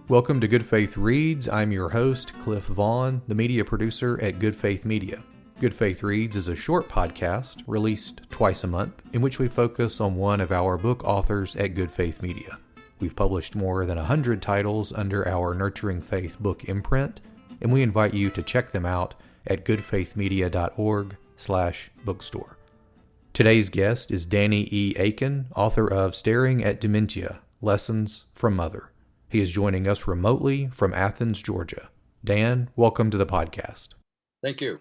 Welcome to Good Faith Reads. I'm your host, Cliff Vaughn, the media producer at Good Faith Media. Good Faith Reads is a short podcast released twice a month in which we focus on one of our book authors at Good Faith Media. We've published more than 100 titles under our Nurturing Faith book imprint, and we invite you to check them out at goodfaithmedia.org/bookstore. Today's guest is Danny E. Akin, author of Staring at Dementia, Lessons from Mother. He is joining us remotely from Athens, Georgia. Dan, welcome to the podcast. Thank you.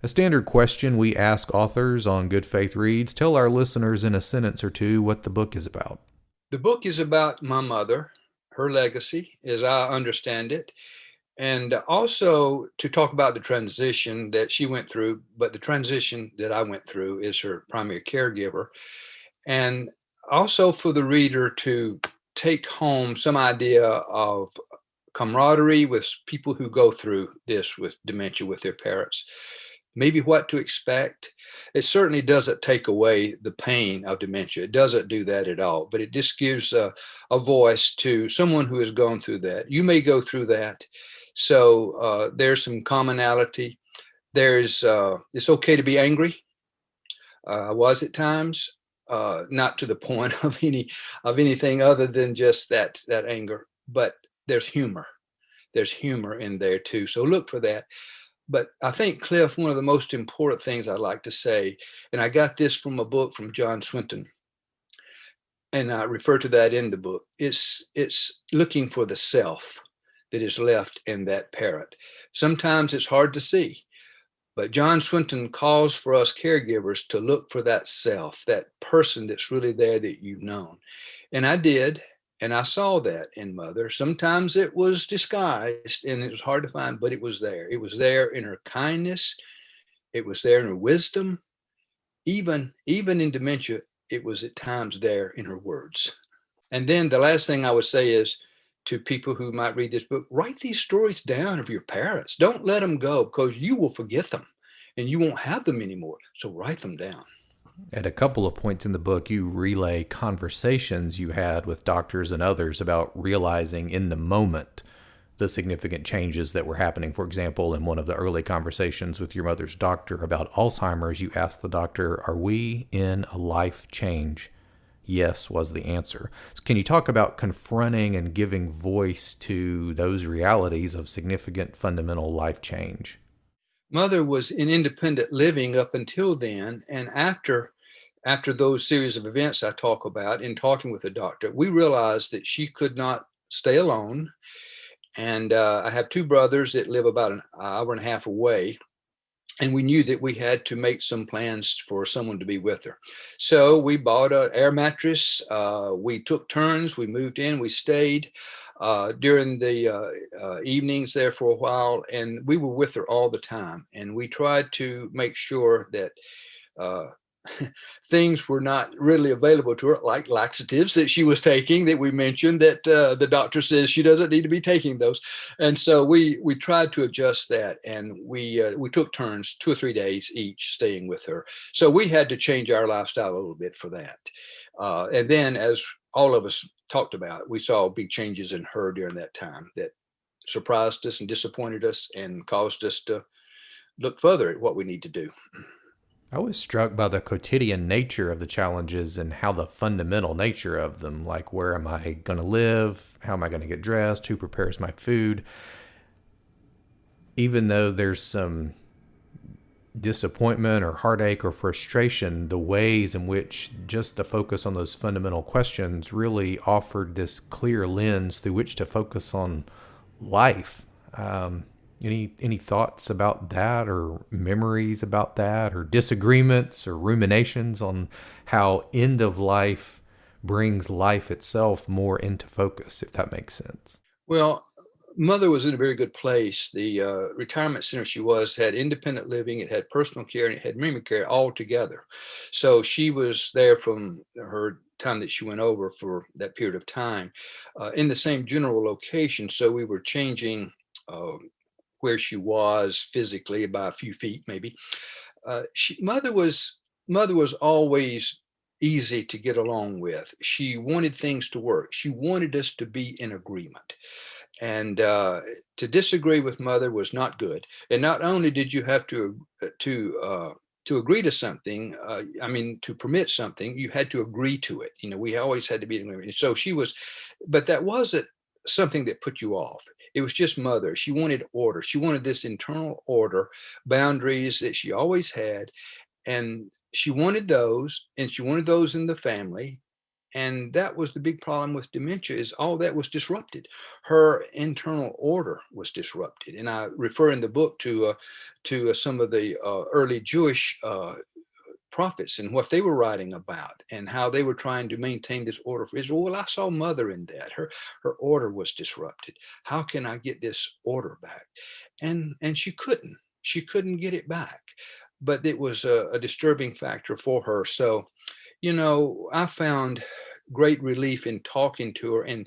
A standard question we ask authors on Good Faith Reads: tell our listeners in a sentence or two what the book is about. The book is about my mother, her legacy, as I understand it, and also to talk about the transition that she went through, but the transition that I went through is her primary caregiver, and also for the reader to take home some idea of camaraderie with people who go through this with dementia with their parents. Maybe what to expect. It certainly doesn't take away the pain of dementia. It doesn't do that at all, but it just gives a voice to someone who has gone through that. You may go through that. So there's some commonality. It's okay to be angry. I was at times, not to the point of anything other than just that anger, but there's humor. There's humor in there too. So look for that. But I think, Cliff, one of the most important things I'd like to say, and I got this from a book from John Swinton, and I refer to that in the book, it's looking for the self that is left in that parent. Sometimes it's hard to see, but John Swinton calls for us caregivers to look for that self, that person that's really there that you've known. And I did. And I saw that in Mother. Sometimes it was disguised and it was hard to find, but it was there. It was there in her kindness. It was there in her wisdom. Even in dementia, it was at times there in her words. And then the last thing I would say is to people who might read this book, write these stories down of your parents. Don't let them go because you will forget them and you won't have them anymore. So write them down. At a couple of points in the book, you relay conversations you had with doctors and others about realizing in the moment the significant changes that were happening. For example, in one of the early conversations with your mother's doctor about Alzheimer's, you asked the doctor, "Are we in a life change?" Yes was the answer. So can you talk about confronting and giving voice to those realities of significant fundamental life change? Mother was in independent living up until then, and after those series of events I talk about in talking with the doctor, we realized that she could not stay alone. And I have two brothers that live about an hour and a half away, and we knew that we had to make some plans for someone to be with her. So we bought an air mattress. We took turns. We moved in. We stayed during the evenings there for a while, and we were with her all the time. And we tried to make sure that things were not readily available to her, like laxatives that she was taking that we mentioned that the doctor says she doesn't need to be taking those. And so we tried to adjust that, and we took turns 2 or 3 days each staying with her. So we had to change our lifestyle a little bit for that. And then, as all of us talked about, we saw big changes in her during that time that surprised us and disappointed us and caused us to look further at what we need to do. I was struck by the quotidian nature of the challenges and how the fundamental nature of them, like where am I going to live? How am I going to get dressed? Who prepares my food? Even though there's some disappointment or heartache or frustration, the ways in which just the focus on those fundamental questions really offered this clear lens through which to focus on life. Any thoughts about that, or memories about that, or disagreements or ruminations on how end of life brings life itself more into focus, if that makes sense? Well, Mother was in a very good place. The retirement center she was had independent living, it had personal care, and it had memory care all together. So she was there from her time that she went over for that period of time in the same general location. So we were changing where she was physically by a few feet, maybe. Mother was always easy to get along with. She wanted things to work. She wanted us to be in agreement. And to disagree with mother was not good. And not only did you have to agree to something, to permit something, you had to agree to it. We always had to be in agreement. So she was, but that wasn't something that put you off. It was just mother. She wanted order. She wanted this internal order, boundaries that she always had. And she wanted those, and she wanted those in the family. And that was the big problem with dementia, is all that was disrupted. Her internal order was disrupted. And I refer in the book to some of the early Jewish prophets and what they were writing about and how they were trying to maintain this order for Israel. Well, I saw mother in that. Her order was disrupted. How can I get this order back? And she couldn't. She couldn't get it back. But it was a disturbing factor for her. So, I found great relief in talking to her and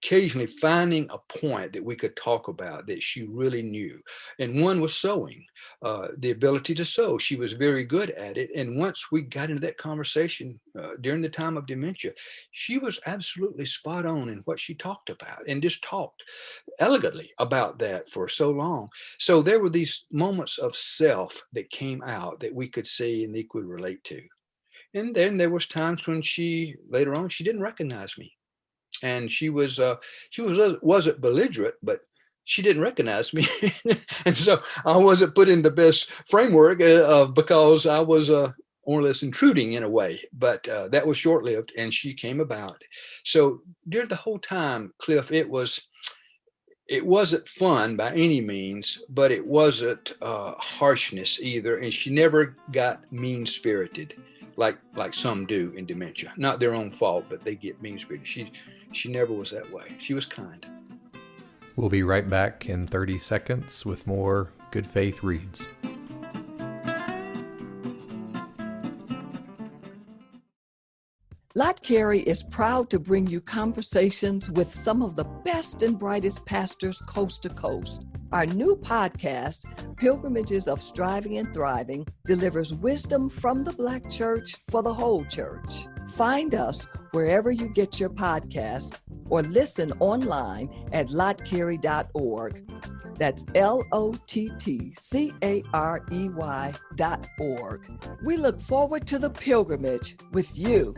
occasionally finding a point that we could talk about that she really knew. And one was sewing, the ability to sew. She was very good at it. And once we got into that conversation during the time of dementia, she was absolutely spot on in what she talked about and just talked elegantly about that for so long. So there were these moments of self that came out that we could see and they could relate to. And then there was times when later on, she didn't recognize me. And wasn't belligerent, but she didn't recognize me. And so I wasn't put in the best framework because I was more or less intruding in a way, but that was short-lived and she came about. So during the whole time, Cliff, it wasn't fun by any means, but it wasn't harshness either. And she never got mean-spirited like some do in dementia. Not their own fault, but they get mean-spirited. She never was that way. She was kind. We'll be right back in 30 seconds with more Good Faith Reads. Lot Carey is proud to bring you conversations with some of the best and brightest pastors coast to coast. Our new podcast, Pilgrimages of Striving and Thriving, delivers wisdom from the Black church for the whole church. Find us wherever you get your podcasts or listen online at lotcarey.org. That's LOTTCAREY.org. We look forward to the pilgrimage with you.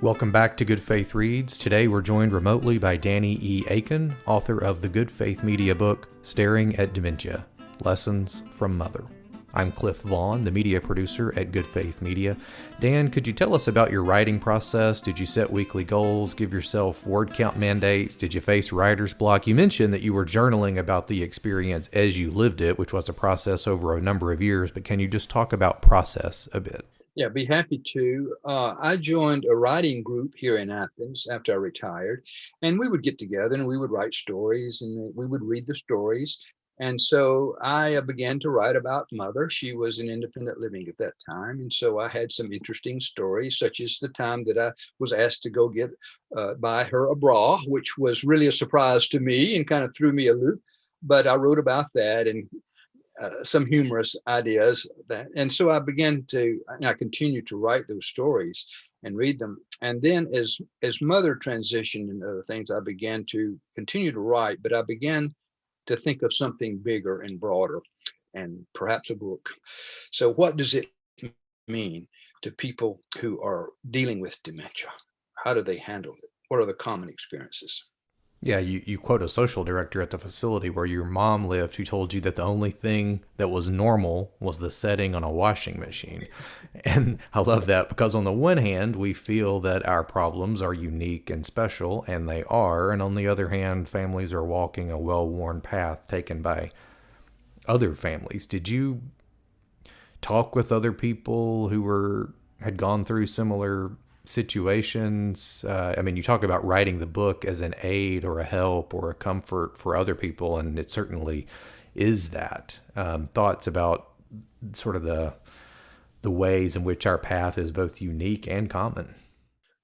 Welcome back to Good Faith Reads. Today we're joined remotely by Danny E. Akin, author of the Good Faith Media book, Staring at Dementia, Lessons from Mother. I'm Cliff Vaughn, the media producer at Good Faith Media. Dan, could you tell us about your writing process? Did you set weekly goals, give yourself word count mandates? Did you face writer's block? You mentioned that you were journaling about the experience as you lived it, which was a process over a number of years, but can you just talk about process a bit? Yeah, be happy to. I joined a writing group here in Athens after I retired, and we would get together and we would write stories and we would read the stories. And so I began to write about mother. She was in independent living at that time. And so I had some interesting stories, such as the time that I was asked to go buy her a bra, which was really a surprise to me and kind of threw me a loop. But I wrote about that and some humorous ideas and so I continued to write those stories and read them. And then as mother transitioned into other things, I began to continue to write, but I began to think of something bigger and broader and perhaps a book. So what does it mean to people who are dealing with dementia? How do they handle it? What are the common experiences? Yeah, you quote a social director at the facility where your mom lived who told you that the only thing that was normal was the setting on a washing machine. And I love that because on the one hand, we feel that our problems are unique and special, and they are. And on the other hand, families are walking a well-worn path taken by other families. Did you talk with other people who had gone through similar situations? You talk about writing the book as an aid or a help or a comfort for other people, and it certainly is that. Thoughts about sort of the ways in which our path is both unique and common.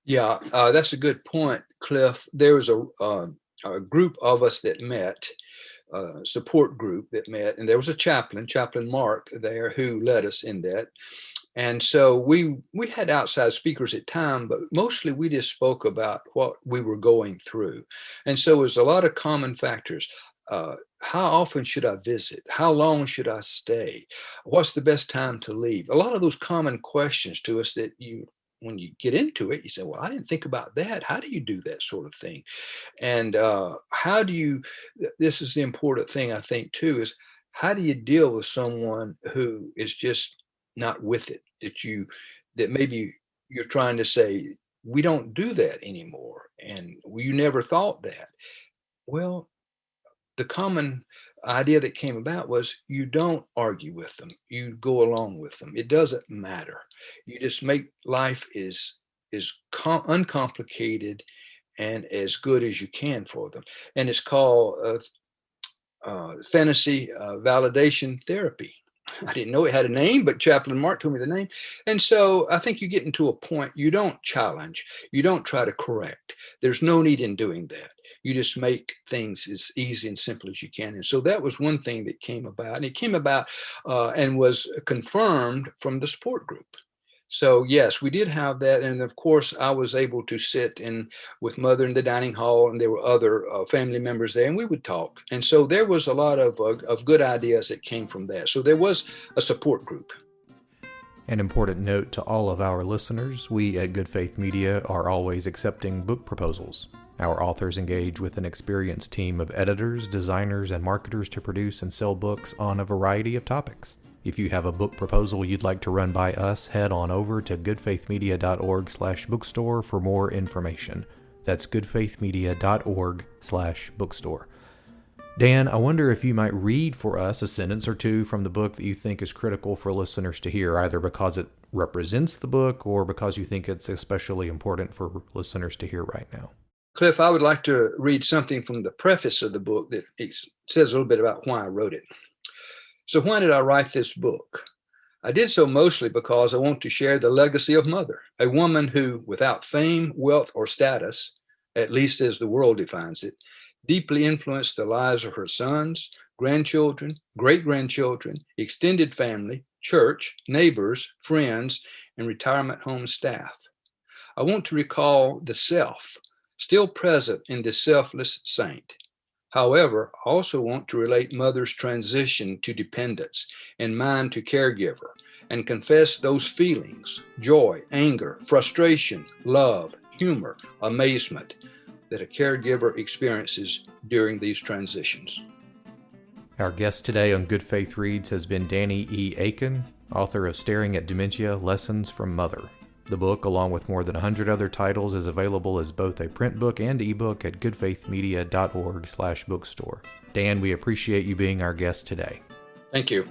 Yeah, that's a good point, Cliff. There was a group of us that met, support group that met, and there was a chaplain Mark there, who led us in that. And so we had outside speakers at time, but mostly we just spoke about what we were going through. And so it was a lot of common factors. How often should I visit? How long should I stay? What's the best time to leave? A lot of those common questions to us that when you get into it, you say, well, I didn't think about that. How do you do that sort of thing? And how do you, this is the important thing, I think, too, is how do you deal with someone who is just not with it, that maybe you're trying to say, we don't do that anymore. And you never thought that. Well, the common idea that came about was you don't argue with them. You go along with them. It doesn't matter. You just make life as uncomplicated and as good as you can for them. And it's called fantasy validation therapy. I didn't know it had a name, but Chaplain Mark told me the name. And so I think you get into a point, you don't challenge, you don't try to correct. There's no need in doing that. You just make things as easy and simple as you can. And so that was one thing that came about. And it came about and was confirmed from the support group. So yes, we did have that. And of course, I was able to sit with Mother in the dining hall, and there were other family members there, and we would talk. And so there was a lot of good ideas that came from that. So there was a support group. An important note to all of our listeners, we at Good Faith Media are always accepting book proposals. Our authors engage with an experienced team of editors, designers, and marketers to produce and sell books on a variety of topics. If you have a book proposal you'd like to run by us, head on over to goodfaithmedia.org/bookstore for more information. That's goodfaithmedia.org/bookstore. Dan, I wonder if you might read for us a sentence or two from the book that you think is critical for listeners to hear, either because it represents the book or because you think it's especially important for listeners to hear right now. Cliff, I would like to read something from the preface of the book that says a little bit about why I wrote it. So why did I write this book? I did so mostly because I want to share the legacy of Mother, a woman who, without fame, wealth, or status, at least as the world defines it, deeply influenced the lives of her sons, grandchildren, great-grandchildren, extended family, church, neighbors, friends, and retirement home staff. I want to recall the self, still present in the selfless saint. However, I also want to relate Mother's transition to dependence and mine to caregiver, and confess those feelings, joy, anger, frustration, love, humor, amazement that a caregiver experiences during these transitions. Our guest today on Good Faith Reads has been Danny E. Akin, author of Staring at Dementia, Lessons from Mother. The book, along with more than 100 other titles, is available as both a print book and ebook at goodfaithmedia.org/bookstore. Dan, we appreciate you being our guest today. Thank you.